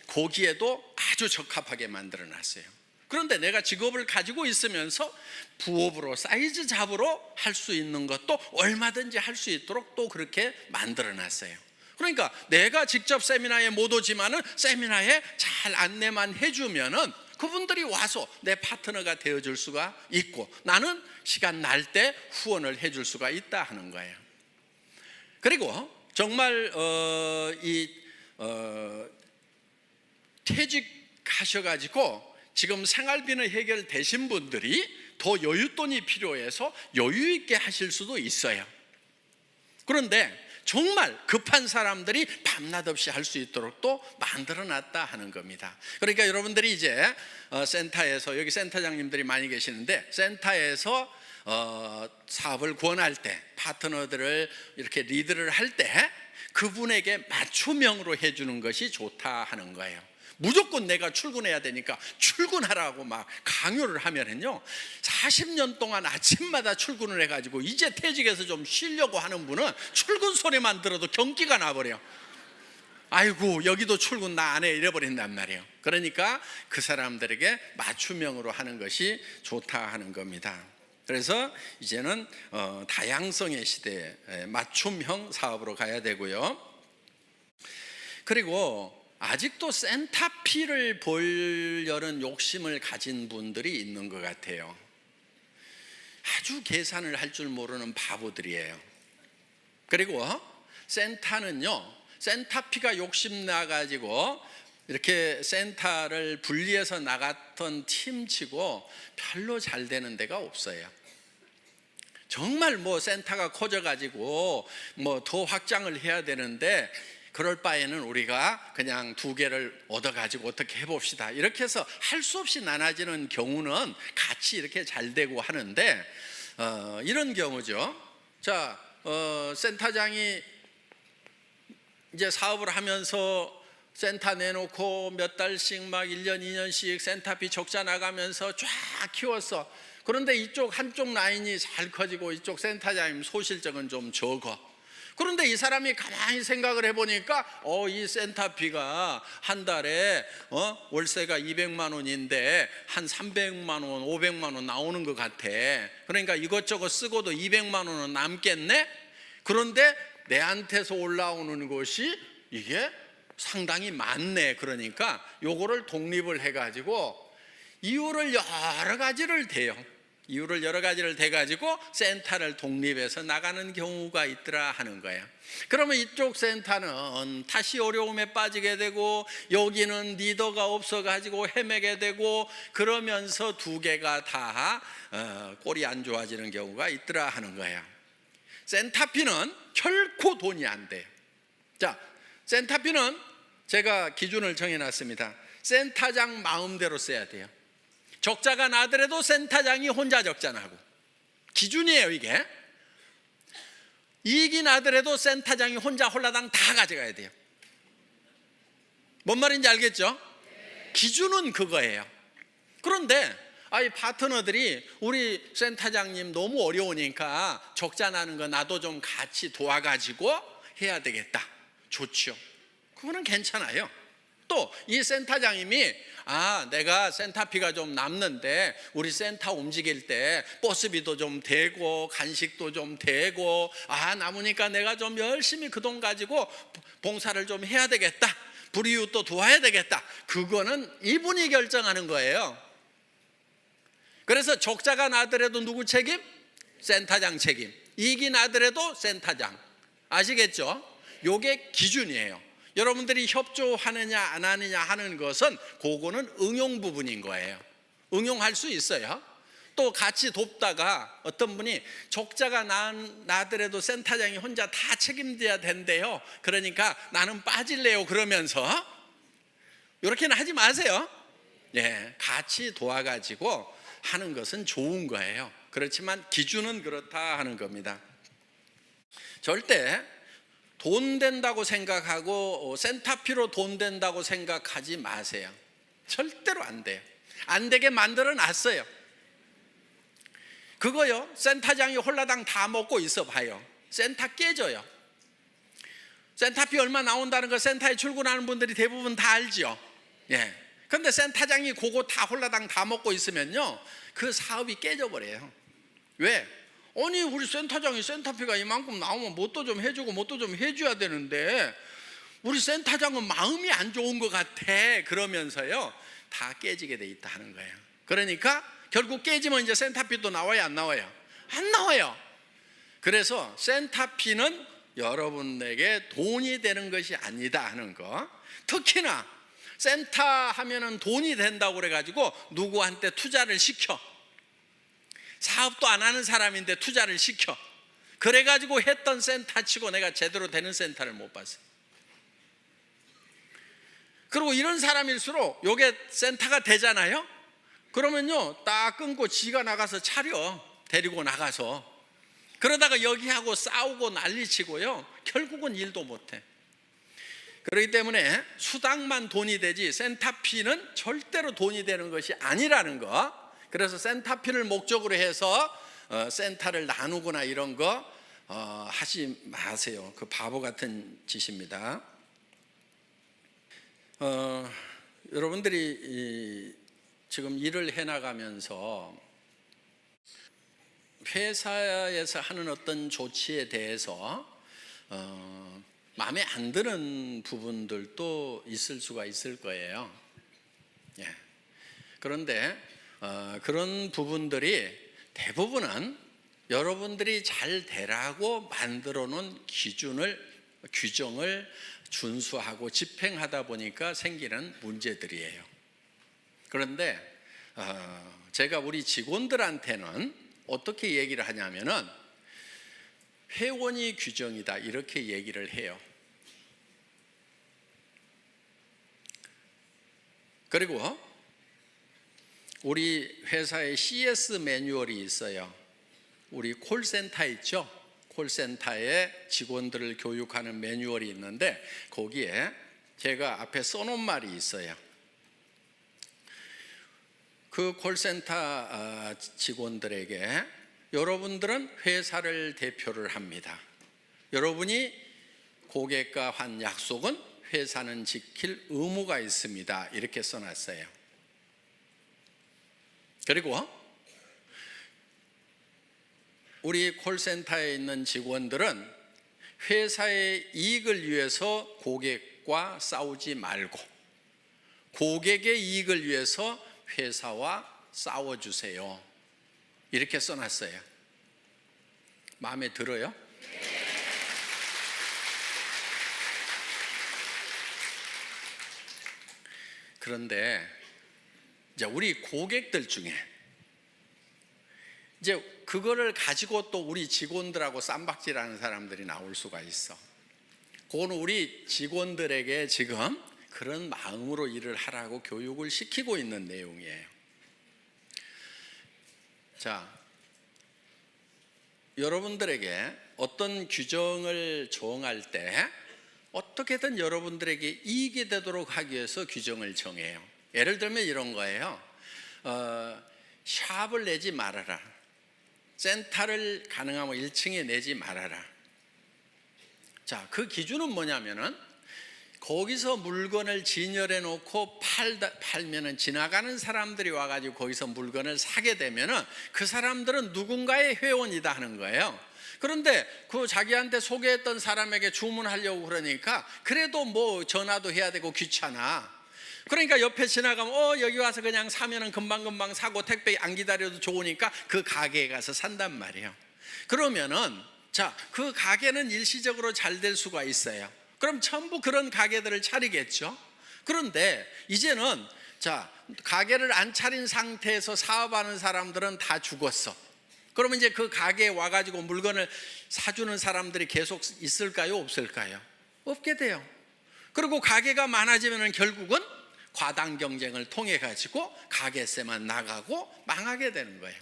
거기에도 아주 적합하게 만들어놨어요. 그런데 내가 직업을 가지고 있으면서 부업으로 사이즈 잡으로 할 수 있는 것도 얼마든지 할 수 있도록 또 그렇게 만들어놨어요. 그러니까 내가 직접 세미나에 못 오지만은 세미나에 잘 안내만 해주면은 그분들이 와서 내 파트너가 되어줄 수가 있고, 나는 시간 날 때 후원을 해줄 수가 있다 하는 거예요. 그리고 정말 퇴직하셔가지고 지금 생활비는 해결되신 분들이 더 여윳돈이 필요해서 여유 있게 하실 수도 있어요. 그런데 정말 급한 사람들이 밤낮 없이 할 수 있도록 또 만들어놨다 하는 겁니다. 그러니까 여러분들이 이제 센터에서, 여기 센터장님들이 많이 계시는데, 센터에서 사업을 권할 때, 파트너들을 이렇게 리드를 할 때 그분에게 맞춤형으로 해주는 것이 좋다 하는 거예요. 무조건 내가 출근해야 되니까 출근하라고 막 강요를 하면은요, 40년 동안 아침마다 출근을 해가지고 이제 퇴직해서 좀 쉬려고 하는 분은 출근 소리만 들어도 경기가 나버려. 아이고, 여기도 출근 나 안 해, 이래버린단 말이에요. 그러니까 그 사람들에게 맞춤형으로 하는 것이 좋다 하는 겁니다. 그래서 이제는 다양성의 시대에 맞춤형 사업으로 가야 되고요. 그리고 아직도 센터피를 보려는 욕심을 가진 분들이 있는 것 같아요. 아주 계산을 할 줄 모르는 바보들이에요. 그리고 센터는요, 센터피가 욕심나가지고 이렇게 센터를 분리해서 나갔던 팀치고 별로 잘 되는 데가 없어요. 정말 센터가 커져가지고 더 확장을 해야 되는데, 그럴 바에는 우리가 그냥 2개를 얻어가지고 어떻게 해봅시다, 이렇게 해서 할 수 없이 나눠지는 경우는 같이 이렇게 잘 되고 하는데, 이런 경우죠. 자, 센터장이 이제 사업을 하면서 센터 내놓고 몇 달씩 막 1년 2년씩 센터비 적자 나가면서 쫙 키웠어. 그런데 이쪽 한쪽 라인이 잘 커지고 이쪽 센터장님 소실적은 좀 적어. 그런데 이 사람이 가만히 생각을 해보니까 이 센터비가 한 달에 월세가 200만 원인데 한 300만 원, 500만 원 나오는 것 같아. 그러니까 이것저것 쓰고도 200만 원은 남겠네? 그런데 내한테서 올라오는 것이 이게 상당히 많네. 그러니까 요거를 독립을 해가지고 이유를 여러 가지를 대요. 이유를 여러 가지를 대가지고 센터를 독립해서 나가는 경우가 있더라 하는 거예요. 그러면 이쪽 센터는 다시 어려움에 빠지게 되고, 여기는 리더가 없어가지고 헤매게 되고, 그러면서 2개가 다 꼴이 안 좋아지는 경우가 있더라 하는 거예요. 센터피는 결코 돈이 안 돼요. 자, 센터피는 제가 기준을 정해놨습니다. 센터장 마음대로 써야 돼요. 적자가 나더라도 센터장이 혼자 적자 나고, 기준이에요 이게. 이익이 나더라도 센터장이 혼자 홀라당 다 가져가야 돼요. 뭔 말인지 알겠죠? 기준은 그거예요. 그런데 파트너들이 우리 센터장님 너무 어려우니까 적자 나는 거 나도 좀 같이 도와가지고 해야 되겠다. 좋죠. 그거는 괜찮아요. 또 이 센터장님이 내가 센터피가 좀 남는데 우리 센터 움직일 때 버스비도 좀 되고 간식도 좀 되고 남으니까 내가 좀 열심히 그 돈 가지고 봉사를 좀 해야 되겠다, 불이웃도 도와야 되겠다. 그거는 이분이 결정하는 거예요. 그래서 적자가 나더라도 누구 책임? 센터장 책임. 이익이 나더라도 센터장. 아시겠죠? 요게 기준이에요. 여러분들이 협조하느냐 안 하느냐 하는 것은 그거는 응용 부분인 거예요. 응용할 수 있어요. 또 같이 돕다가 어떤 분이 적자가 나더라도 센터장이 혼자 다 책임져야 된대요. 그러니까 나는 빠질래요. 그러면서 이렇게는 하지 마세요. 같이 도와가지고 하는 것은 좋은 거예요. 그렇지만 기준은 그렇다 하는 겁니다. 절대 돈 된다고 생각하고 센터피로 돈 된다고 생각하지 마세요. 절대로 안 돼요. 안 되게 만들어 놨어요. 그거요, 센터장이 홀라당 다 먹고 있어 봐요. 센터 깨져요. 센터피 얼마 나온다는 걸 센터에 출근하는 분들이 대부분 다 알죠. 예. 근데 센터장이 그거 다 홀라당 다 먹고 있으면요, 그 사업이 깨져버려요. 왜? 아니, 우리 센터장이 센터피가 이만큼 나오면 뭣도 좀 해주고 뭣도 좀 해줘야 되는데 우리 센터장은 마음이 안 좋은 것 같아 그러면서요, 다 깨지게 돼 있다 하는 거예요. 그러니까 결국 깨지면 이제 센터피도 나와요, 안 나와요? 안 나와요. 그래서 센터피는 여러분에게 돈이 되는 것이 아니다 하는 거. 특히나 센터 하면은 돈이 된다고 그래가지고 누구한테 투자를 시켜. 사업도 안 하는 사람인데 투자를 시켜. 그래가지고 했던 센터 치고 내가 제대로 되는 센터를 못 봤어요. 그리고 이런 사람일수록 요게 센터가 되잖아요. 그러면요, 딱 끊고 지가 나가서 차려. 데리고 나가서. 그러다가 여기하고 싸우고 난리치고요, 결국은 일도 못해. 그렇기 때문에 수당만 돈이 되지 센터피는 절대로 돈이 되는 것이 아니라는 거. 그래서 센터피를 목적으로 해서 센터를 나누거나 이런 거 하지 마세요. 그 바보 같은 짓입니다. 여러분들이 지금 일을 해나가면서 회사에서 하는 어떤 조치에 대해서 마음에 안 드는 부분들도 있을 수가 있을 거예요. 예. 그런데 그런 부분들이 대부분은 여러분들이 잘 되라고 만들어 놓은 규정을 준수하고 집행하다 보니까 생기는 문제들이에요. 그런데 제가 우리 직원들한테는 어떻게 얘기를 하냐면은 회원이 규정이다 이렇게 얘기를 해요. 그리고 우리 회사에 CS 매뉴얼이 있어요. 우리 콜센터 있죠? 콜센터에 직원들을 교육하는 매뉴얼이 있는데 거기에 제가 앞에 써놓은 말이 있어요. 그 콜센터 직원들에게 여러분들은 회사를 대표를 합니다. 여러분이 고객과 한 약속은 회사는 지킬 의무가 있습니다. 이렇게 써놨어요. 그리고 우리 콜센터에 있는 직원들은 회사의 이익을 위해서 고객과 싸우지 말고 고객의 이익을 위해서 회사와 싸워주세요. 이렇게 써놨어요. 마음에 들어요? 그런데 이제 우리 고객들 중에 이제 그거를 가지고 또 우리 직원들하고 쌈박질하는 사람들이 나올 수가 있어. 그거는 우리 직원들에게 지금 그런 마음으로 일을 하라고 교육을 시키고 있는 내용이에요. 자, 여러분들에게 어떤 규정을 정할 때 어떻게든 여러분들에게 이익이 되도록 하기 위해서 규정을 정해요. 예를 들면 이런 거예요. 샵을 내지 말아라. 센터를 가능하면 1층에 내지 말아라. 자, 그 기준은 뭐냐면은 거기서 물건을 진열해 놓고 팔면은 지나가는 사람들이 와가지고 거기서 물건을 사게 되면은 그 사람들은 누군가의 회원이다 하는 거예요. 그런데 그 자기한테 소개했던 사람에게 주문하려고 그러니까 그래도 뭐 전화도 해야 되고 귀찮아. 그러니까 옆에 지나가면 여기 와서 그냥 사면은 금방금방 사고 택배 안 기다려도 좋으니까 그 가게에 가서 산단 말이에요. 그러면은 자, 그 가게는 일시적으로 잘 될 수가 있어요. 그럼 전부 그런 가게들을 차리겠죠. 그런데 이제는 자, 가게를 안 차린 상태에서 사업하는 사람들은 다 죽었어. 그러면 이제 그 가게에 와가지고 물건을 사주는 사람들이 계속 있을까요? 없을까요? 없게 돼요. 그리고 가게가 많아지면 결국은 과당 경쟁을 통해 가지고 가게세만 나가고 망하게 되는 거예요.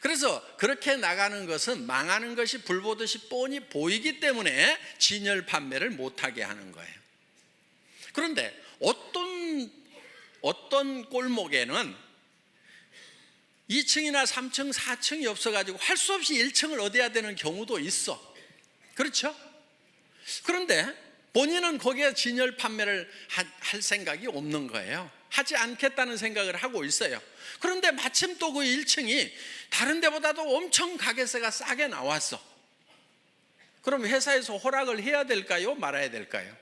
그래서 그렇게 나가는 것은 망하는 것이 불보듯이 뻔히 보이기 때문에 진열 판매를 못하게 하는 거예요. 그런데 어떤 골목에는 2층이나 3층, 4층이 없어가지고 할 수 없이 1층을 얻어야 되는 경우도 있어. 그렇죠? 그런데 본인은 거기에 진열 판매를 할 생각이 없는 거예요. 하지 않겠다는 생각을 하고 있어요. 그런데 마침 또 그 1층이 다른 데보다도 엄청 가게세가 싸게 나왔어. 그럼 회사에서 허락을 해야 될까요? 말아야 될까요?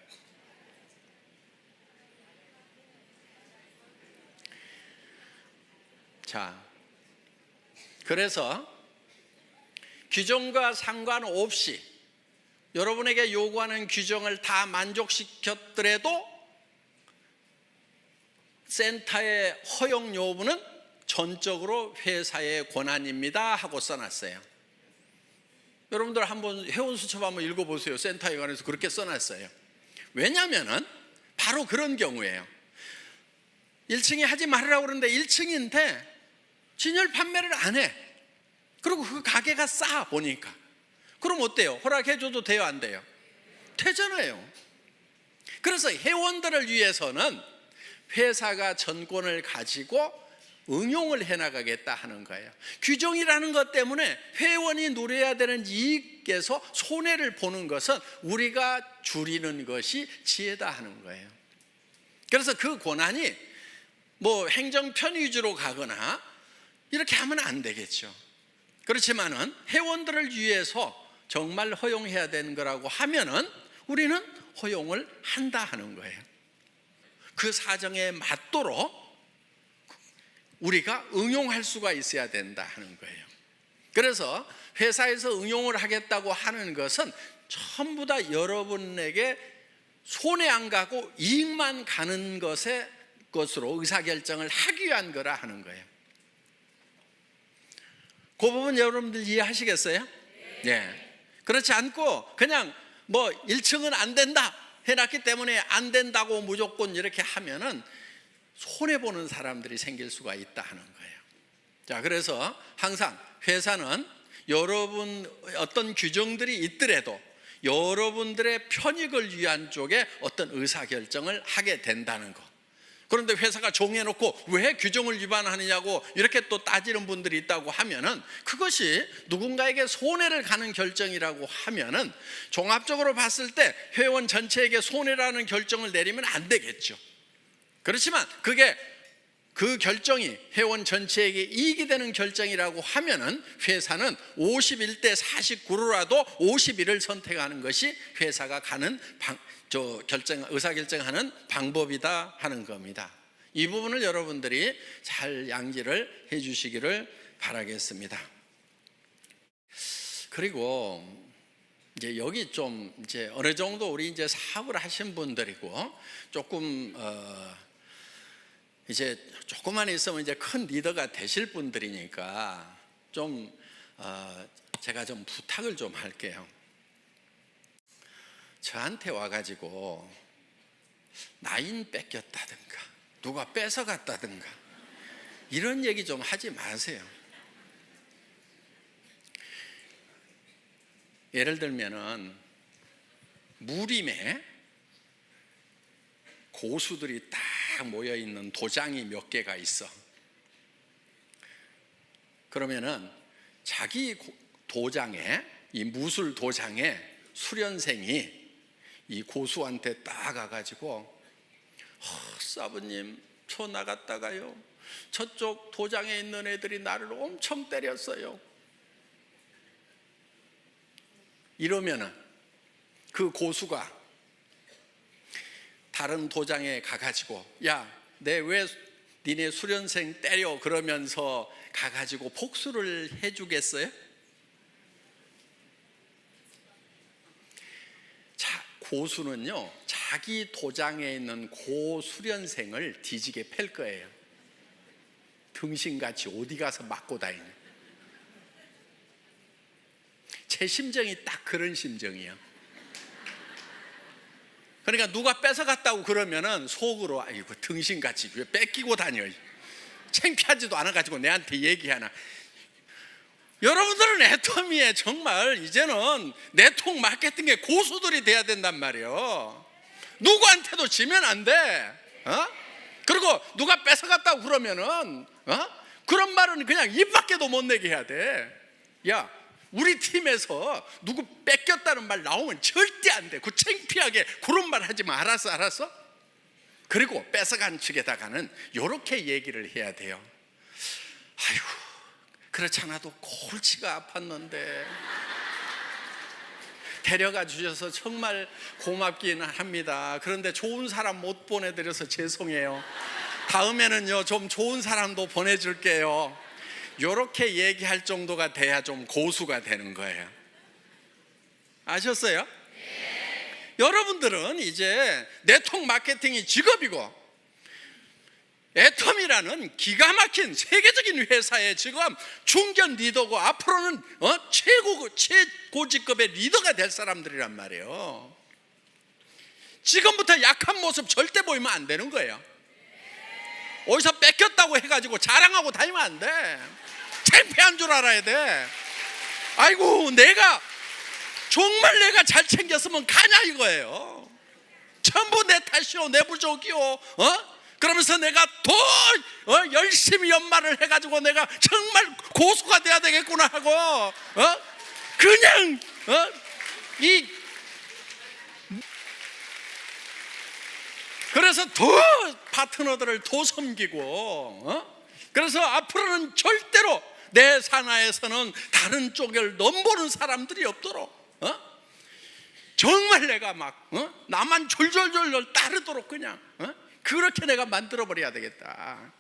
자, 그래서 규정과 상관없이 여러분에게 요구하는 규정을 다 만족시켰더라도 센터의 허용 여부는 전적으로 회사의 권한입니다 하고 써놨어요. 여러분들 한번 회원수첩 한번 읽어보세요. 센터에 관해서 그렇게 써놨어요. 왜냐하면 바로 그런 경우예요. 1층에 하지 말으라고 그러는데 1층인데 진열 판매를 안 해. 그리고 그 가게가 싸 보니까. 그럼 어때요? 허락해줘도 돼요? 안 돼요? 되잖아요. 그래서 회원들을 위해서는 회사가 전권을 가지고 응용을 해나가겠다 하는 거예요. 규정이라는 것 때문에 회원이 누려야 되는 이익에서 손해를 보는 것은 우리가 줄이는 것이 지혜다 하는 거예요. 그래서 그 권한이 뭐 행정편 위주로 가거나 이렇게 하면 안 되겠죠. 그렇지만은 회원들을 위해서 정말 허용해야 되는 거라고 하면은 우리는 허용을 한다 하는 거예요. 그 사정에 맞도록 우리가 응용할 수가 있어야 된다 하는 거예요. 그래서 회사에서 응용을 하겠다고 하는 것은 전부 다 여러분에게 손해 안 가고 이익만 가는 것으로 의사결정을 하기 위한 거라 하는 거예요. 그 부분 여러분들 이해하시겠어요? 네. 그렇지 않고 그냥 뭐 1층은 안 된다 해놨기 때문에 안 된다고 무조건 이렇게 하면은 손해보는 사람들이 생길 수가 있다 하는 거예요. 자, 그래서 항상 회사는 여러분 어떤 규정들이 있더라도 여러분들의 편익을 위한 쪽에 어떤 의사결정을 하게 된다는 거. 그런데 회사가 정해놓고 왜 규정을 위반하느냐고 이렇게 또 따지는 분들이 있다고 하면은 그것이 누군가에게 손해를 가는 결정이라고 하면은 종합적으로 봤을 때 회원 전체에게 손해라는 결정을 내리면 안 되겠죠. 그렇지만 그게 그 결정이 회원 전체에게 이익이 되는 결정이라고 하면은 회사는 51대 49로라도 51을 선택하는 것이 회사가 가는 의사결정하는 방법이다 하는 겁니다. 이 부분을 여러분들이 잘 양지를 해 주시기를 바라겠습니다. 그리고 이제 여기 좀 이제 어느 정도 우리 이제 사업을 하신 분들이고 조금 이제 조금만 있으면 이제 큰 리더가 되실 분들이니까 좀 제가 좀 부탁을 좀 할게요. 저한테 와가지고 나인 뺏겼다든가 누가 뺏어갔다든가 이런 얘기 좀 하지 마세요. 예를 들면은 무림에 고수들이 딱 모여있는 도장이 몇 개가 있어. 그러면은 자기 도장에, 이 무술 도장에 수련생이 이 고수한테 딱 가가지고 사부님 저 나갔다가요 저쪽 도장에 있는 애들이 나를 엄청 때렸어요. 이러면은 그 고수가 다른 도장에 가가지고 야, 내 왜 니네 수련생 때려 그러면서 가가지고 복수를 해주겠어요? 자, 고수는요 자기 도장에 있는 고수련생을 뒤지게 팰 거예요. 등신같이 어디 가서 맞고 다니는. 제 심정이 딱 그런 심정이에요. 그러니까 누가 뺏어갔다고 그러면은 속으로 아이고 등신같이 왜 뺏기고 다녀, 창피하지도 않아가지고 내한테 얘기하나. 여러분들은 애터미에 정말 이제는 네트워크 마케팅의 고수들이 돼야 된단 말이에요. 누구한테도 지면 안 돼. 그리고 누가 뺏어갔다고 그러면은 그런 말은 그냥 입 밖에도 못 내게 해야 돼. 야, 우리 팀에서 누구 뺏겼다는 말 나오면 절대 안 돼. 그 창피하게 그런 말 하지 마. 알았어? 그리고 뺏어간 측에다가는 이렇게 얘기를 해야 돼요. 아이고, 그렇지 않아도 골치가 아팠는데 데려가 주셔서 정말 고맙기는 합니다. 그런데 좋은 사람 못 보내드려서 죄송해요. 다음에는요 좀 좋은 사람도 보내줄게요. 이렇게 얘기할 정도가 돼야 좀 고수가 되는 거예요. 아셨어요? 네. 여러분들은 이제 네트워크 마케팅이 직업이고 애텀이라는 기가 막힌 세계적인 회사의 지금 중견 리더고 앞으로는 최고직급의 리더가 될 사람들이란 말이에요. 지금부터 약한 모습 절대 보이면 안 되는 거예요. 어디서 뺏겼다고 해가지고 자랑하고 다니면 안 돼. 창피한 줄 알아야 돼. 아이고, 정말 내가 잘 챙겼으면 가냐 이거예요. 전부 내 탓이요, 내 부족이요. 그러면서 내가 더 열심히 연말을 해가지고 내가 정말 고수가 돼야 되겠구나 하고 그냥 그래서 더 파트너들을 더 섬기고 그래서 앞으로는 절대로 내 산하에서는 다른 쪽을 넘보는 사람들이 없도록 정말 내가 막 나만 졸졸졸 따르도록 그냥 그렇게 내가 만들어버려야 되겠다.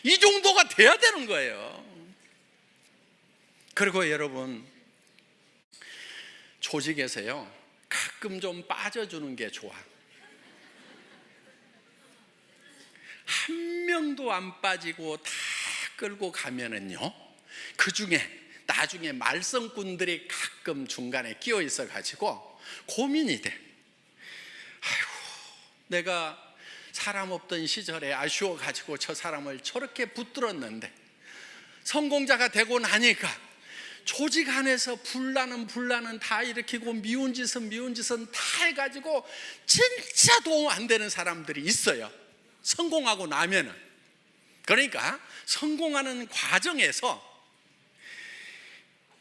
이 정도가 돼야 되는 거예요. 그리고 여러분, 조직에서요 가끔 좀 빠져주는 게 좋아. 한 명도 안 빠지고 다 끌고 가면은요, 그 중에 나중에 말썽꾼들이 가끔 중간에 끼어 있어 가지고 고민이 돼. 아이고, 내가 사람 없던 시절에 아쉬워 가지고 저 사람을 저렇게 붙들었는데 성공자가 되고 나니까 조직 안에서 분란은 다 일으키고 미운 짓은 다 해가지고 진짜 도움 안 되는 사람들이 있어요. 성공하고 나면은. 그러니까 성공하는 과정에서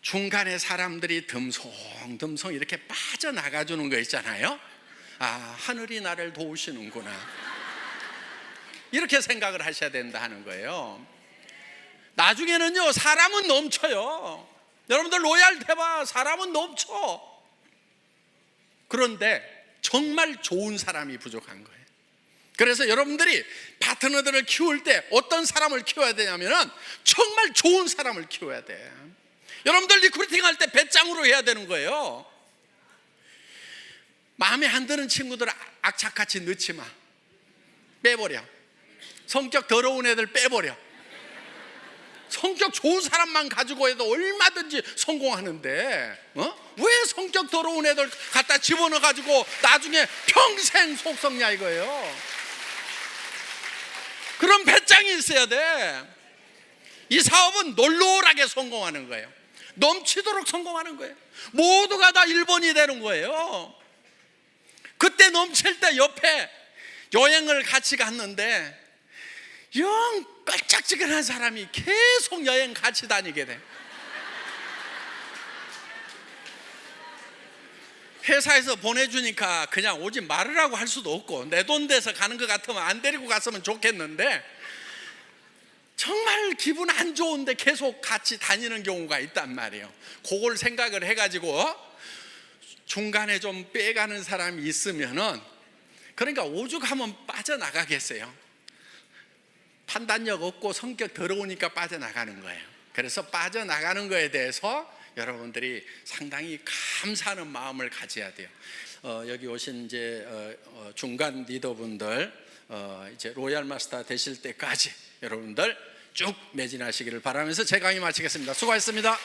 중간에 사람들이 듬성듬성 이렇게 빠져나가 주는 거 있잖아요. 아, 하늘이 나를 도우시는구나, 이렇게 생각을 하셔야 된다 하는 거예요. 나중에는요 사람은 넘쳐요. 여러분들 로얄 해봐, 사람은 넘쳐. 그런데 정말 좋은 사람이 부족한 거예요. 그래서 여러분들이 파트너들을 키울 때 어떤 사람을 키워야 되냐면은 정말 좋은 사람을 키워야 돼. 여러분들 리크루팅 할 때 배짱으로 해야 되는 거예요. 마음에 안 드는 친구들 악착같이 넣지 마. 빼버려. 성격 더러운 애들 빼버려. 성격 좋은 사람만 가지고 해도 얼마든지 성공하는데 왜 성격 더러운 애들 갖다 집어넣어 가지고 나중에 평생 속 썩냐 이거예요. 그런 배짱이 있어야 돼. 이 사업은 놀놀하게 성공하는 거예요. 넘치도록 성공하는 거예요. 모두가 다 1번이 되는 거예요. 그때 넘칠 때 옆에 여행을 같이 갔는데 영 깔짝지근한 사람이 계속 여행 같이 다니게 돼. 회사에서 보내주니까 그냥 오지 말으라고 할 수도 없고, 내 돈 돼서 가는 것 같으면 안 데리고 갔으면 좋겠는데 정말 기분 안 좋은데 계속 같이 다니는 경우가 있단 말이에요. 그걸 생각을 해가지고 중간에 좀 빼가는 사람이 있으면은, 그러니까 오죽하면 빠져나가겠어요. 판단력 없고 성격 더러우니까 빠져나가는 거예요. 그래서 빠져나가는 거에 대해서 여러분들이 상당히 감사하는 마음을 가져야 돼요. 여기 오신 이제 중간 리더분들 이제 로얄 마스터 되실 때까지 여러분들 쭉 매진하시기를 바라면서 제 강의 마치겠습니다. 수고하셨습니다.